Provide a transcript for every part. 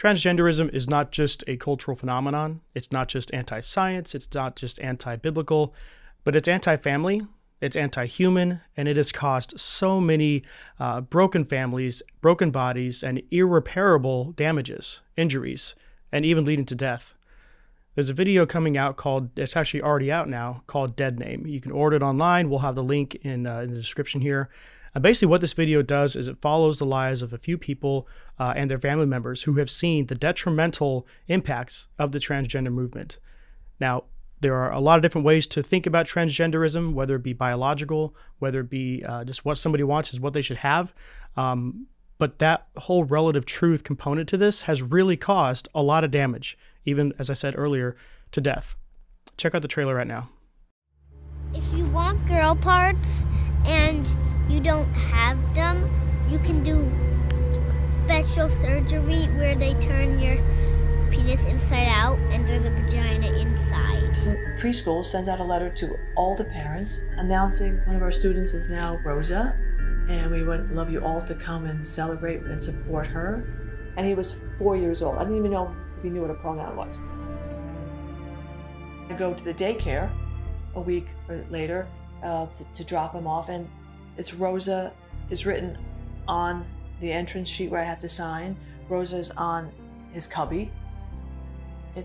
Transgenderism is not just a cultural phenomenon. It's not just anti-science. It's not just anti-biblical, but it's anti-family. It's anti-human, and it has caused so many broken families, broken bodies, and irreparable damages, injuries, and even leading to death. There's a video coming out it's actually already out now, called Dead Name. You can order it online. We'll have the link in the description here. Basically what this video does is it follows the lives of a few people and their family members who have seen the detrimental impacts of the transgender movement. Now, there are a lot of different ways to think about transgenderism, whether it be biological, whether it be just what somebody wants is what they should have. But that whole relative truth component to this has really caused a lot of damage, even, as I said earlier, to death. Check out the trailer right now. If you want girl parts and you don't have them, you can do special surgery where they turn your penis inside out and there's a vagina inside. The preschool sends out a letter to all the parents announcing one of our students is now Rosa, and we would love you all to come and celebrate and support her. And he was 4 years old. I didn't even know if he knew what a pronoun was. I go to the daycare a week later to drop him off, and it's Rosa is written on the entrance sheet where I have to sign. Rosa is on his cubby.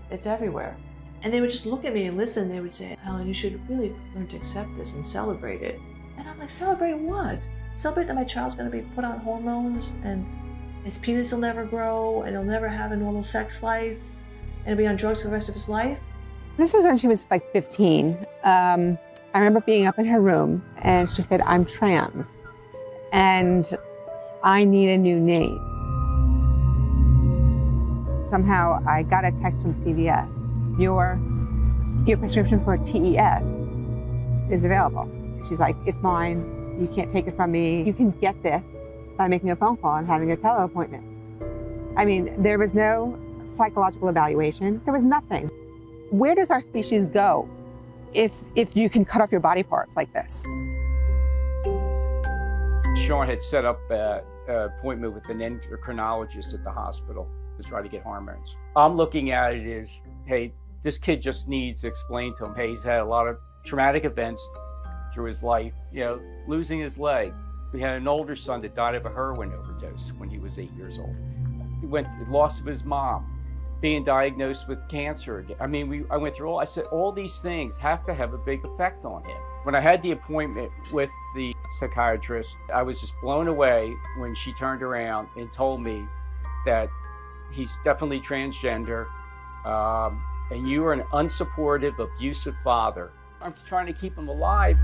It's everywhere. And they would just look at me and listen. They would say, Helen, you should really learn to accept this and celebrate it. And I'm like, celebrate what? Celebrate that my child's going to be put on hormones and his penis will never grow and he'll never have a normal sex life and he'll be on drugs for the rest of his life? This was when she was like 15. I remember being up in her room and she said, I'm trans and I need a new name. Somehow I got a text from CVS. Your prescription for TES is available. She's like, it's mine. You can't take it from me. You can get this by making a phone call and having a tele-appointment. I mean, there was no psychological evaluation. There was nothing. Where does our species go if you can cut off your body parts like this? Sean had set up an appointment with an endocrinologist at the hospital to try to get hormones. I'm looking at it as, hey, this kid just needs to explain to him, hey, he's had a lot of traumatic events through his life, losing his leg. We had an older son that died of a heroin overdose when he was 8 years old. He loss of his mom, being diagnosed with cancer again. I mean, I went through I said, all these things have to have a big effect on him. When I had the appointment with the psychiatrist, I was just blown away when she turned around and told me that he's definitely transgender, and you are an unsupportive, abusive father. I'm trying to keep him alive.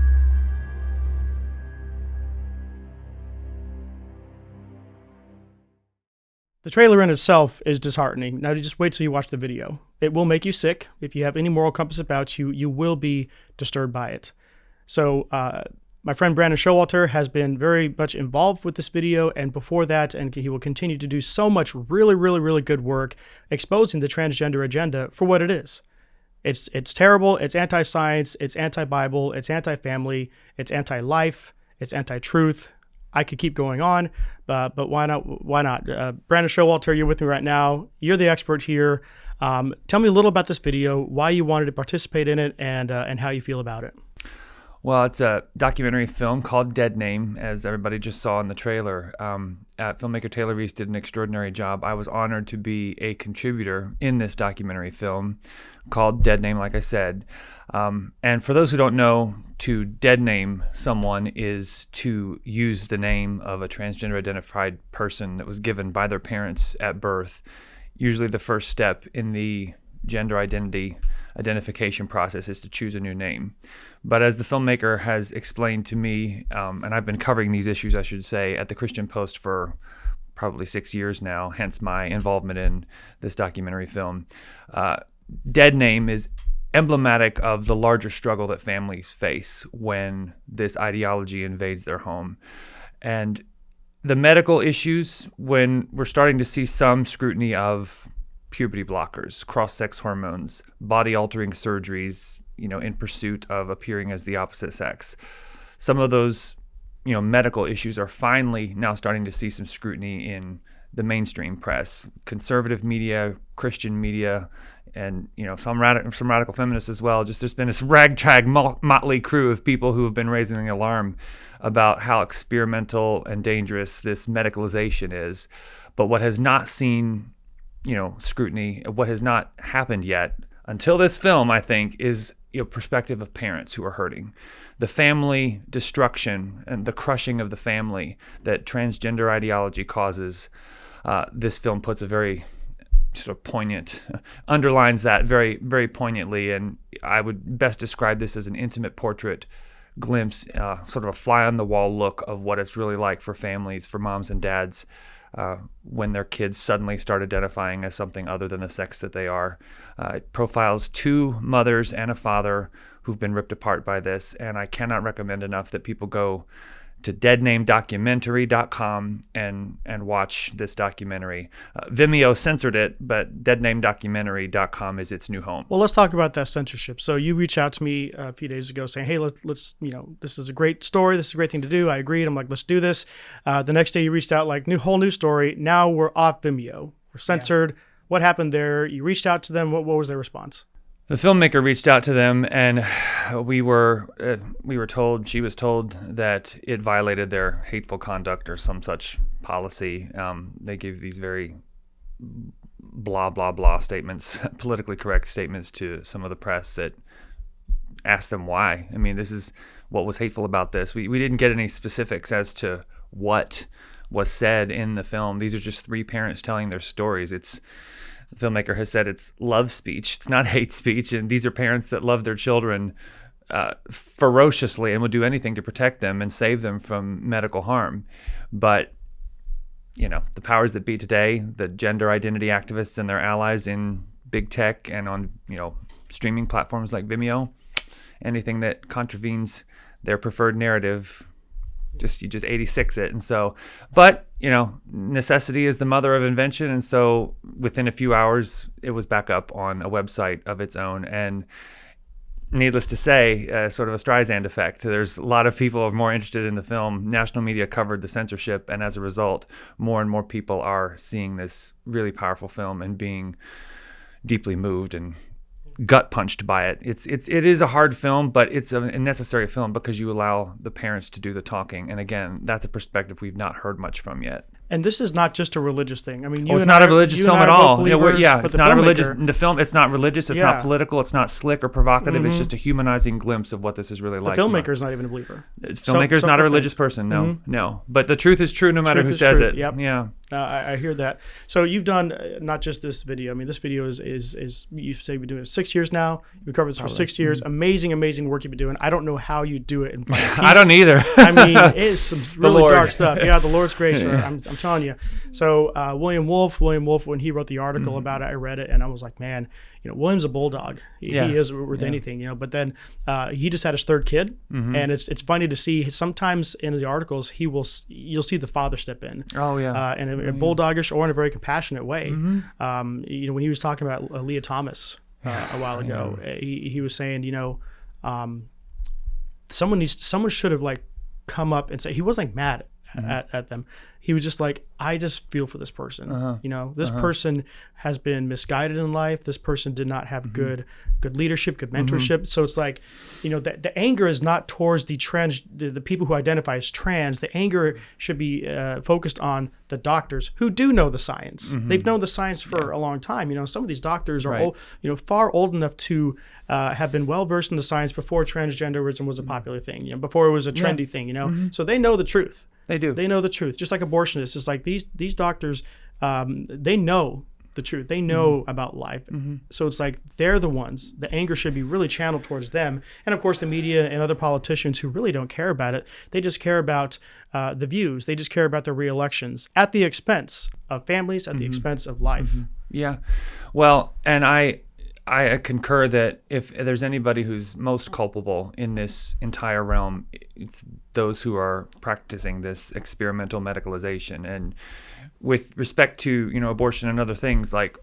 The trailer in itself is disheartening. Now just wait till you watch the video. It will make you sick. If you have any moral compass about you, you will be disturbed by it. So my friend Brandon Showalter has been very much involved with this video, and before that, and he will continue to do so much really, really, really good work exposing the transgender agenda for what it is. It's terrible, it's anti-science, it's anti-Bible, it's anti-family, it's anti-life, it's anti-truth. I could keep going on, but why not? Why not? Brandon Showalter, you're with me right now. You're the expert here. Tell me a little about this video, why you wanted to participate in it, and how you feel about it. Well, it's a documentary film called Dead Name, as everybody just saw in the trailer. Filmmaker Taylor Reese did an extraordinary job. I was honored to be a contributor in this documentary film called Dead Name, like I said. And for those who don't know, to dead name someone is to use the name of a transgender identified person that was given by their parents at birth. Usually the first step in the gender identification process is to choose a new name. But as the filmmaker has explained to me, and I've been covering these issues, I should say, at the Christian Post for probably 6 years now, hence my involvement in this documentary film. Dead name is emblematic of the larger struggle that families face when this ideology invades their home. And the medical issues, when we're starting to see some scrutiny of puberty blockers, cross-sex hormones, body-altering surgeries, in pursuit of appearing as the opposite sex. Some of those, medical issues are finally now starting to see some scrutiny in the mainstream press, conservative media, Christian media, and some radical feminists as well. Just there's been this ragtag motley crew of people who have been raising the alarm about how experimental and dangerous this medicalization is. But what has not seen, scrutiny, what has not happened yet until this film, I think, is perspective of parents who are hurting. The family destruction and the crushing of the family that transgender ideology causes. This film puts a very sort of poignant, underlines that very, very poignantly. And I would best describe this as an intimate portrait glimpse, sort of a fly on the wall look of what it's really like for families, for moms and dads, when their kids suddenly start identifying as something other than the sex that they are. It profiles 2 mothers and a father who've been ripped apart by this, and I cannot recommend enough that people go to deadnamedocumentary.com and watch this documentary. Vimeo censored it, but deadnamedocumentary.com is its new home. Well, let's talk about that censorship. So you reached out to me a few days ago saying, hey, let's this is a great story. This is a great thing to do. I agreed. I'm like, let's do this. The next day you reached out like, whole new story. Now we're off Vimeo. We're censored. Yeah. What happened there? You reached out to them. What was their response? The filmmaker reached out to them, and we were told, she was told that it violated their hateful conduct or some such policy. They gave these very blah, blah, blah statements, politically correct statements to some of the press that asked them why. I mean, this is what was hateful about this. We didn't get any specifics as to what was said in the film. These are just 3 parents telling their stories. The filmmaker has said it's love speech. It's not hate speech. And these are parents that love their children ferociously and would do anything to protect them and save them from medical harm. But, the powers that be today, the gender identity activists and their allies in big tech and on, streaming platforms like Vimeo, anything that contravenes their preferred narrative, you just 86 it. And so, but necessity is the mother of invention. And so within a few hours, it was back up on a website of its own. And needless to say, sort of a Streisand effect. There's a lot of people who are more interested in the film. National media covered the censorship. And as a result, more and more people are seeing this really powerful film and being deeply moved and gut punched by it. It is a hard film, but it's a necessary film because you allow the parents to do the talking. And again, that's a perspective we've not heard much from yet. And this is not just a religious thing. I mean, it's not a religious film at all. It's not a religious. The film, it's not religious. It's not political. It's not slick or provocative. Mm-hmm. It's just a humanizing glimpse of what this is really like. The filmmaker is not even a believer. The filmmaker is not a religious person. No, no. But the truth is true, no matter who says it. Yep. Yeah. I hear that. So you've done not just this video. I mean, this video is you say you've been doing it 6 years now. You've covered this for 6 years. Mm-hmm. Amazing work you've been doing. I don't know how you do it in one piece. I don't either. I mean, it is some really dark stuff. Yeah, the Lord's grace. I'm telling you. So William Wolfe, when he wrote the article about it, I read it and I was like, man, William's a bulldog. He is with anything, But then he just had his 3rd kid, and it's funny to see sometimes in the articles you'll see the father step in. Oh yeah, in a bulldogish or in a very compassionate way. Mm-hmm. When he was talking about Leah Thomas a while ago, he was saying, someone should have come up and say, he wasn't mad at them. He was just like, I just feel for this person. This person has been misguided in life. This person did not have good leadership, good mentorship. So it's like, the anger is not towards the people who identify as trans. The anger should be focused on the doctors who do know the science. They've known the science for a long time. Some of these doctors are far old enough to have been well versed in the science before transgenderism was a popular thing. Before it was a trendy thing. So they know the truth. They do. They know the truth. Just like abortionists. It's like these doctors, they know the truth. They know about life. So it's like they're the ones. The anger should be really channeled towards them. And of course, the media and other politicians who really don't care about it. They just care about the views. They just care about their re-elections at the expense of families, at the expense of life. Yeah. Well, and I concur that if there's anybody who's most culpable in this entire realm, it's those who are practicing this experimental medicalization. And with respect to, abortion and other things, like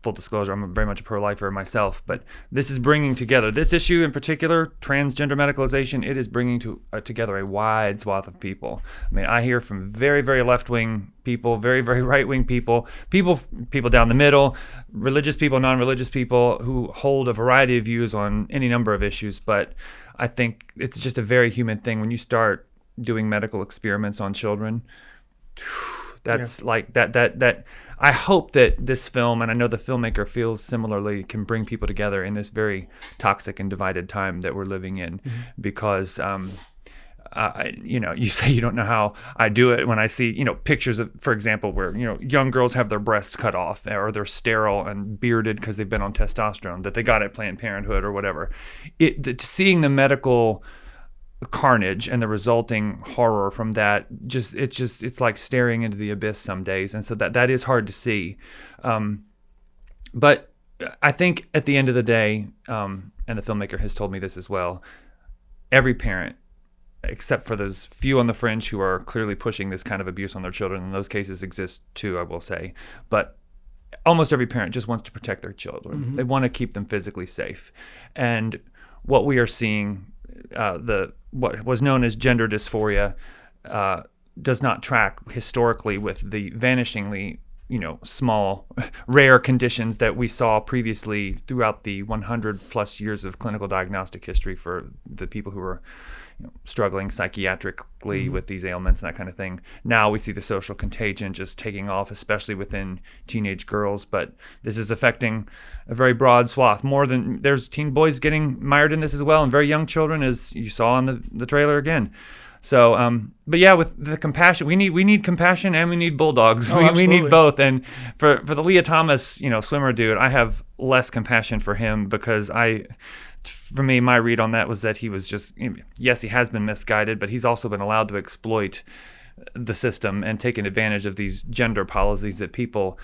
full disclosure, I'm very much a pro-lifer myself, but this is bringing together, this issue in particular, transgender medicalization, it is bringing together a wide swath of people. I mean, I hear from very, very left-wing people, very, very right-wing people down the middle, religious people, non-religious people who hold a variety of views on any number of issues, but I think it's just a very human thing when you start doing medical experiments on children. That's like that I hope that this film, and I know the filmmaker feels similarly, can bring people together in this very toxic and divided time that we're living in. Because you say you don't know how I do it when I see pictures of, for example, where young girls have their breasts cut off or they're sterile and bearded because they've been on testosterone that they got at Planned Parenthood or whatever. Seeing the medical carnage and the resulting horror from that, it's like staring into the abyss some days, and so that is hard to see. But I think at the end of the day, and the filmmaker has told me this as well, every parent, except for those few on the fringe who are clearly pushing this kind of abuse on their children, and those cases exist too, I will say, but almost every parent just wants to protect their children. They want to keep them physically safe. And what we are seeing, what was known as gender dysphoria, does not track historically with the vanishingly small, rare conditions that we saw previously throughout the 100 plus years of clinical diagnostic history for the people who were struggling psychiatrically with these ailments and that kind of thing. Now we see the social contagion just taking off, especially within teenage girls, but this is affecting a very broad swath. There's teen boys getting mired in this as well, and very young children, as you saw in the trailer again. So, but yeah, with the compassion, we need compassion and we need bulldogs. We need both. And for the Leah Thomas, swimmer dude, I have less compassion for him because for me, my read on that was that he was just, yes, he has been misguided, but he's also been allowed to exploit the system and taken advantage of these gender policies that people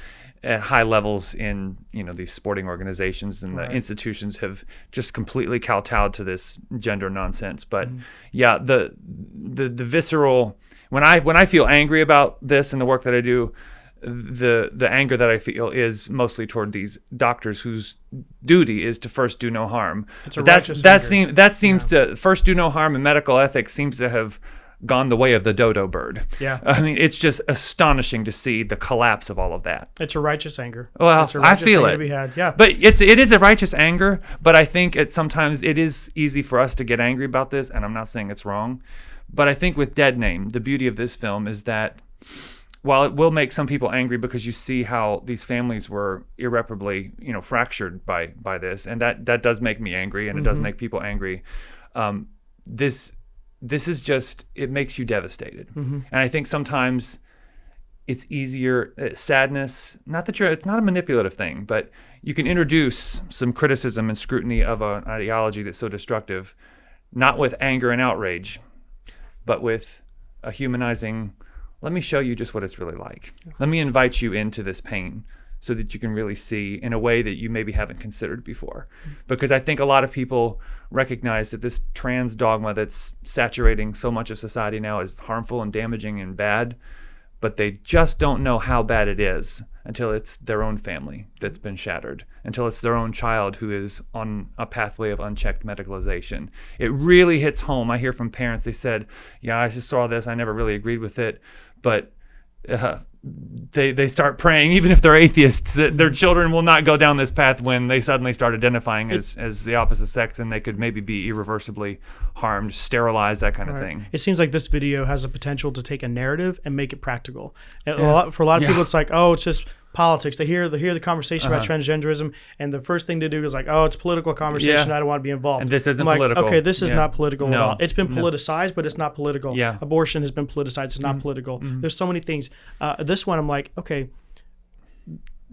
at high levels in these sporting organizations and the institutions have just completely kowtowed to this gender nonsense. But yeah, the visceral, when I feel angry about this and the work that I do, the anger that I feel is mostly toward these doctors whose duty is to first do no harm. That seems to first do no harm, and medical ethics seems to have gone the way of the dodo bird. Yeah. I mean, it's just astonishing to see the collapse of all of that. It's a righteous anger. Well, I feel it. To be had. Yeah. But it is a righteous anger, but I think sometimes it is easy for us to get angry about this, and I'm not saying it's wrong. But I think with Dead Name, the beauty of this film is that while it will make some people angry because you see how these families were irreparably, fractured by this, and that does make me angry, and it does make people angry. This is just, it makes you devastated. And I think sometimes it's easier, sadness, it's not a manipulative thing, but you can introduce some criticism and scrutiny of an ideology that's so destructive, not with anger and outrage, but with a humanizing, let me show you just what it's really like. Let me invite you into this pain so that you can really see in a way that you maybe haven't considered before. Because I think a lot of people recognize that this trans dogma that's saturating so much of society now is harmful and damaging and bad, but they just don't know how bad it is until it's their own family that's been shattered, until it's their own child who is on a pathway of unchecked medicalization. It really hits home. I hear from parents, they said, yeah, I just saw this, I never really agreed with it, but they start praying, even if they're atheists, that their children will not go down this path when they suddenly start identifying as the opposite sex, and they could maybe be irreversibly harmed, sterilized, that kind of thing. It seems like this video has the potential to take a narrative and make it practical. And for a lot of people, it's like, oh, it's just politics. They hear the conversation about transgenderism, and the first thing to do is like, oh, it's a political conversation. I don't want to be involved. And this isn't political. Okay, this is not political at all. It's been politicized, but it's not political. Abortion has been politicized. It's not political. There's so many things. This one, I'm like, okay,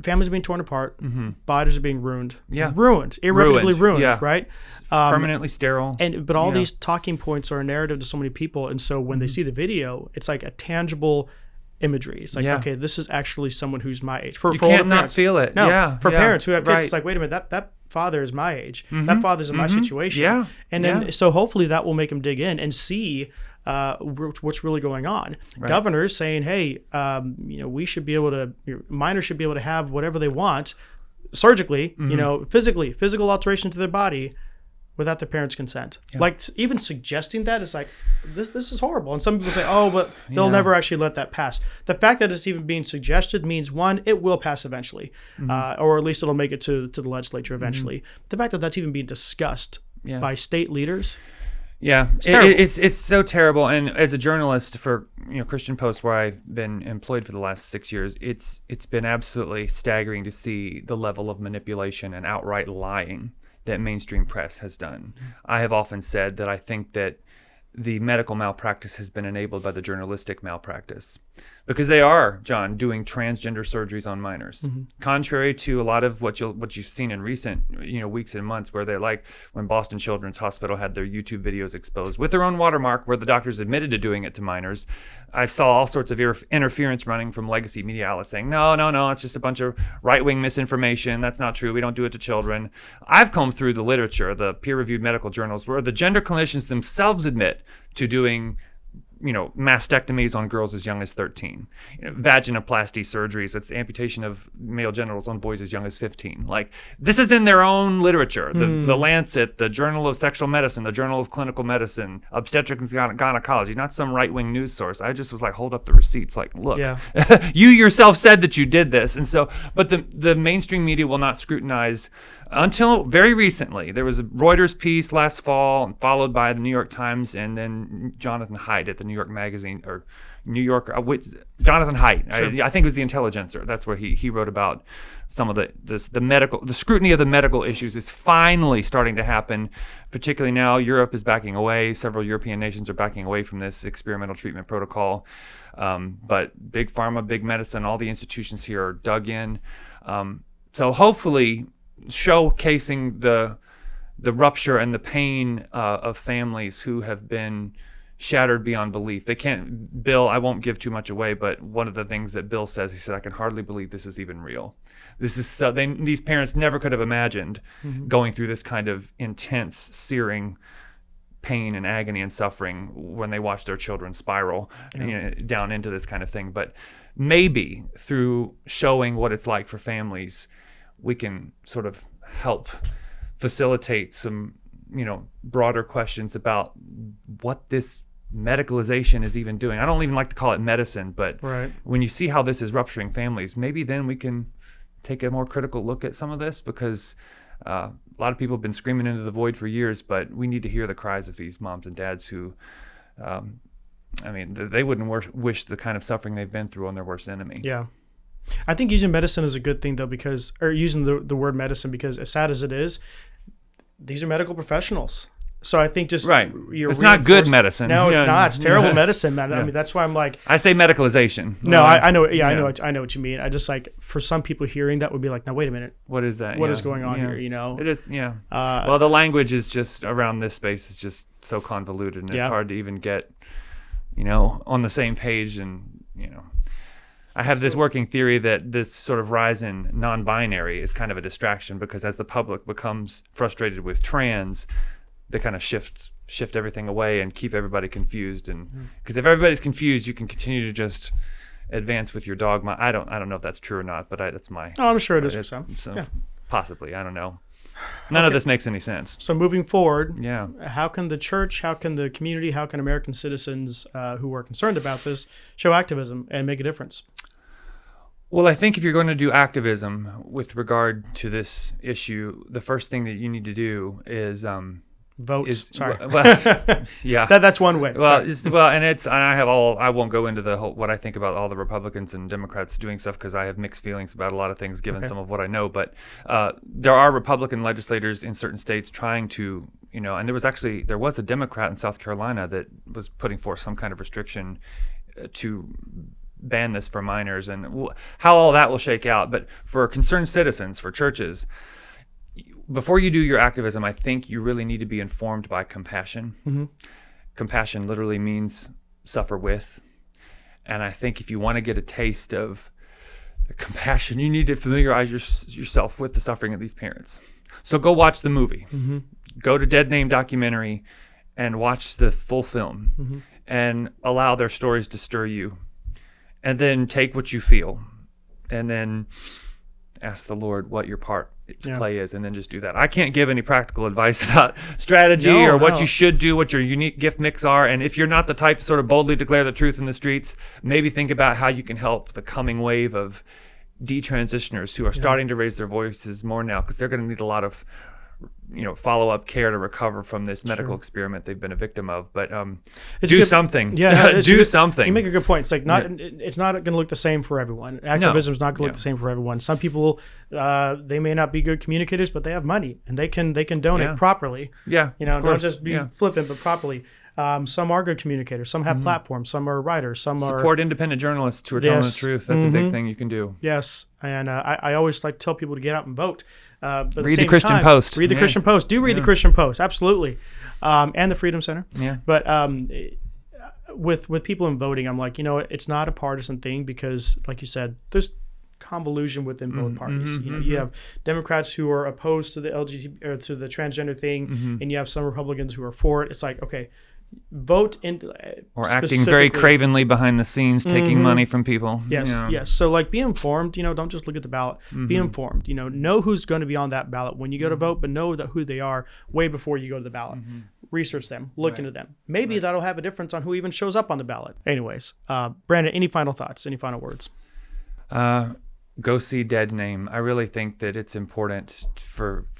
families are being torn apart. Bodies are being ruined. Irreparably ruined. Right? Permanently sterile. But all these talking points are a narrative to so many people, and so when they see the video, it's like a tangible imagery. It's like, okay, this is actually someone who's my age. You can't not feel it. No, for parents who have kids, it's like, wait a minute, that father is my age. That father's in my situation. And then, so hopefully that will make them dig in and see what's really going on. Governors saying, hey, we should be able to, minors should be able to have whatever they want, surgically, physical alteration to their body without their parents' consent. Yeah. Like even suggesting that is like, this is horrible. And some people say, oh, but they'll never actually let that pass. The fact that it's even being suggested means, one, it will pass eventually, or at least it'll make it to the legislature eventually. The fact that that's even being discussed by state leaders. Yeah, it's so terrible. And as a journalist for Christian Post, where I've been employed for the last 6 years, it's been absolutely staggering to see the level of manipulation and outright lying that mainstream press has done. I have often said that I think that the medical malpractice has been enabled by the journalistic malpractice, because they are, John, doing transgender surgeries on minors, contrary to a lot of what you've seen in recent weeks and months, where they're like when Boston Children's Hospital had their YouTube videos exposed with their own watermark, where the doctors admitted to doing it to minors. I saw all sorts of interference running from legacy media outlets saying, no, it's just a bunch of right-wing misinformation. That's not true. We don't do it to children. I've combed through the literature, the peer-reviewed medical journals, where the gender clinicians themselves admit to doing mastectomies on girls as young as 13, vaginoplasty surgeries, that's amputation of male genitals on boys as young as 15. Like, this is in their own literature. The Lancet, the Journal of Sexual Medicine, the Journal of Clinical Medicine, Obstetrics and Gynecology, not some right-wing news source. I just was like, hold up the receipts. Like, look, you yourself said that you did this. And so, but the mainstream media will not scrutinize. Until very recently, there was a Reuters piece last fall, followed by the New York Times, and then Jonathan Haidt at the New York Magazine, or New York, Jonathan Haidt. Sure. I think it was the Intelligencer. That's where he wrote about some of the scrutiny of the medical issues is finally starting to happen. Particularly now, Europe is backing away. Several European nations are backing away from this experimental treatment protocol. But big pharma, big medicine, all the institutions here are dug in. So hopefully, showcasing the rupture and the pain of families who have been shattered beyond belief. They can't, Bill, I won't give too much away, but one of the things that Bill says, he said, I can hardly believe this is even real. This is so, these parents never could have imagined going through this kind of intense, searing pain and agony and suffering when they watch their children spiral down into this kind of thing. But maybe through showing what it's like for families, we can sort of help facilitate some, broader questions about what this medicalization is even doing. I don't even like to call it medicine, but when you see how this is rupturing families, maybe then we can take a more critical look at some of this, because a lot of people have been screaming into the void for years, but we need to hear the cries of these moms and dads who, they wouldn't wish the kind of suffering they've been through on their worst enemy. Yeah. I think using medicine is a good thing, though, using the word medicine, because as sad as it is, these are medical professionals. So I think just it's not good medicine. No, it's not. It's terrible medicine, man. I mean, that's why I'm like, I say medicalization. No, I know. Yeah, I know what you mean. I just like, for some people hearing that would be like, now wait a minute, what is that? What is going on here? It is. Yeah. Well, the language is just around this space is just so convoluted, and it's hard to even get, on the same page, and I have this working theory that this sort of rise in non-binary is kind of a distraction, because as the public becomes frustrated with trans, they kind of shift everything away and keep everybody confused. And because if everybody's confused, you can continue to just advance with your dogma. I don't know if that's true or not, but that's my. Oh, I'm sure it is for some. Possibly, I don't know. None of this makes any sense. So moving forward, how can the church, how can the community, how can American citizens who are concerned about this show activism and make a difference? Well, I think if you're going to do activism with regard to this issue, the first thing that you need to do is vote. Sorry. Yeah. That's one way. I won't go into the whole, what I think about all the Republicans and Democrats doing stuff, because I have mixed feelings about a lot of things given some of what I know. But there are Republican legislators in certain states trying to, and there was a Democrat in South Carolina that was putting forth some kind of restriction to ban this for minors, and how all that will shake out. But for concerned citizens, for churches, before you do your activism, I think you really need to be informed by compassion. Compassion literally means suffer with. And I think if you want to get a taste of the compassion, you need to familiarize yourself with the suffering of these parents. So go watch the movie. Go to Dead Name documentary and watch the full film and allow their stories to stir you. And then take what you feel, and then ask the Lord what your part to Yeah. play is, and then just do that. I can't give any practical advice about strategy No, or what no. you should do, what your unique gift mix are. And if you're not the type to sort of boldly declare the truth in the streets, maybe think about how you can help the coming wave of detransitioners who are starting to raise their voices more now, because they're going to need a lot of follow-up care to recover from this medical experiment they've been a victim of. But do something. Yeah, no, do something. You make a good point. It's like it's not going to look the same for everyone. Activism is not going to look the same for everyone. Some people, they may not be good communicators, but they have money and they can donate properly. Yeah, don't just be flippant, but properly. Some are good communicators. Some have platforms. Some are writers. Some support independent journalists who are telling the truth. That's a big thing you can do. Yes, and I always like to tell people to get out and vote. But read the Christian Post. Read the Christian Post. Do read the Christian Post, absolutely, and the Freedom Center. Yeah. But with people in voting, I'm like, it's not a partisan thing, because, like you said, there's convolution within both parties. You have Democrats who are opposed to the LGBT or to the transgender thing, and you have some Republicans who are for it. It's like, okay, vote in or acting very cravenly behind the scenes, taking money from people. Yes, yes. So like, be informed. Don't just look at the ballot. Be informed. Know who's going to be on that ballot when you go to vote, but know who they are way before you go to the ballot. Research them. Look into them. Maybe that'll have a difference on who even shows up on the ballot. Anyways, Brandon, any final thoughts? Any final words? Go see Dead Name. I really think that it's important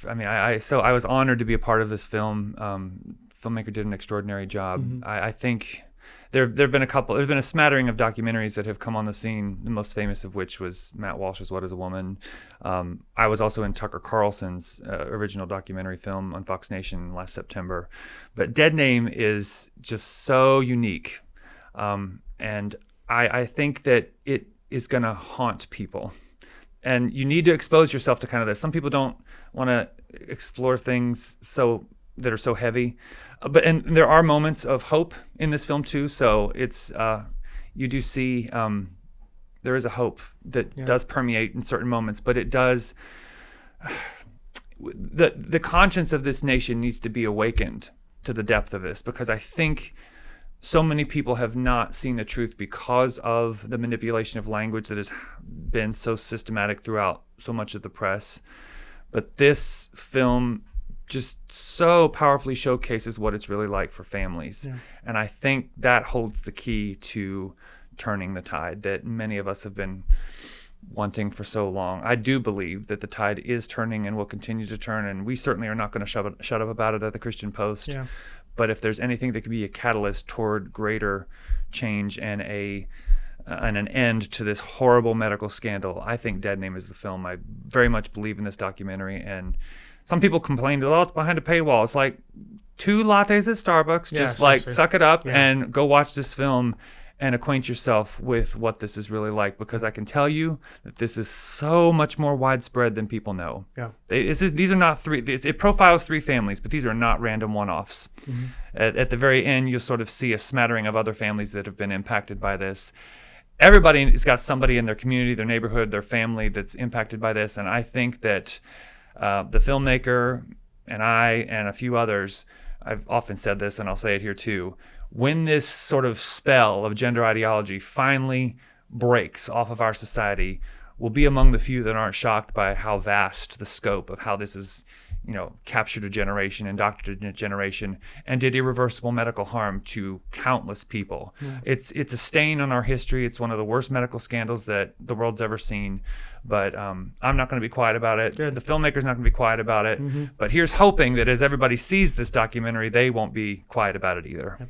I was honored to be a part of this film. Filmmaker did an extraordinary job. I think there've been a smattering of documentaries that have come on the scene, the most famous of which was Matt Walsh's What is a Woman. I was also in Tucker Carlson's original documentary film on Fox Nation last September. But Dead Name is just so unique. And I think that it is going to haunt people. And you need to expose yourself to kind of this. Some people don't want to explore things that are so heavy, and there are moments of hope in this film too. So it's you do see there is a hope that does permeate in certain moments, but it does. The conscience of this nation needs to be awakened to the depth of this, because I think so many people have not seen the truth because of the manipulation of language that has been so systematic throughout so much of the press. But this film just so powerfully showcases what it's really like for families. And I think that holds the key to turning the tide that many of us have been wanting for so long. I do believe that the tide is turning and will continue to turn, and we certainly are not going to shut up about it at the Christian Post. But if there's anything that could be a catalyst toward greater change and an end to this horrible medical scandal, I think Dead Name is the film. I very much believe in this documentary, and some people complain, it's behind a paywall. It's like 2 lattes at Starbucks. Just suck it up and go watch this film and acquaint yourself with what this is really like, because I can tell you that this is so much more widespread than people know. These are not it profiles 3 families, but these are not random one-offs. At the very end, you'll sort of see a smattering of other families that have been impacted by this. Everybody has got somebody in their community, their neighborhood, their family that's impacted by this, and I think that the filmmaker and I and a few others, I've often said this and I'll say it here too, when this sort of spell of gender ideology finally breaks off of our society, we'll be among the few that aren't shocked by how vast the scope of how this is, captured a generation, indoctrinated a generation, and did irreversible medical harm to countless people. It's a stain on our history. It's one of the worst medical scandals that the world's ever seen. But I'm not going to be quiet about it. The filmmaker's not going to be quiet about it. But here's hoping that as everybody sees this documentary, they won't be quiet about it either.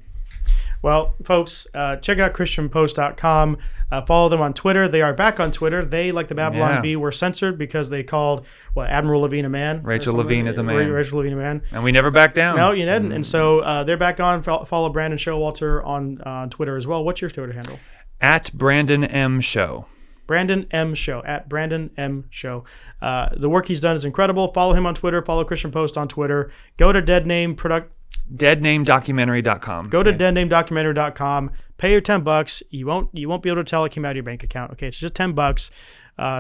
Well, folks, check out ChristianPost.com. Follow them on Twitter. They are back on Twitter. They, like the Babylon Bee, were censored because they called Admiral Levine a man. Rachel Levine is a man. Rachel Levine a man. And we never back down. No, you didn't. And so they're back on. Follow Brandon Showalter on Twitter as well. What's your Twitter handle? At Brandon M. Show. Brandon M. Show, at Brandon M. Show. The work he's done is incredible. Follow him on Twitter. Follow Christian Post on Twitter. Go to deadnamedocumentary.com. Go to deadnamedocumentary.com. Pay your $10. You won't be able to tell it came out of your bank account. Okay, it's just $10.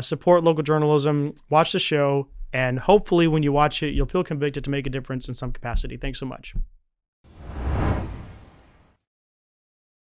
Support local journalism. Watch the show, and hopefully when you watch it, you'll feel convicted to make a difference in some capacity. Thanks so much.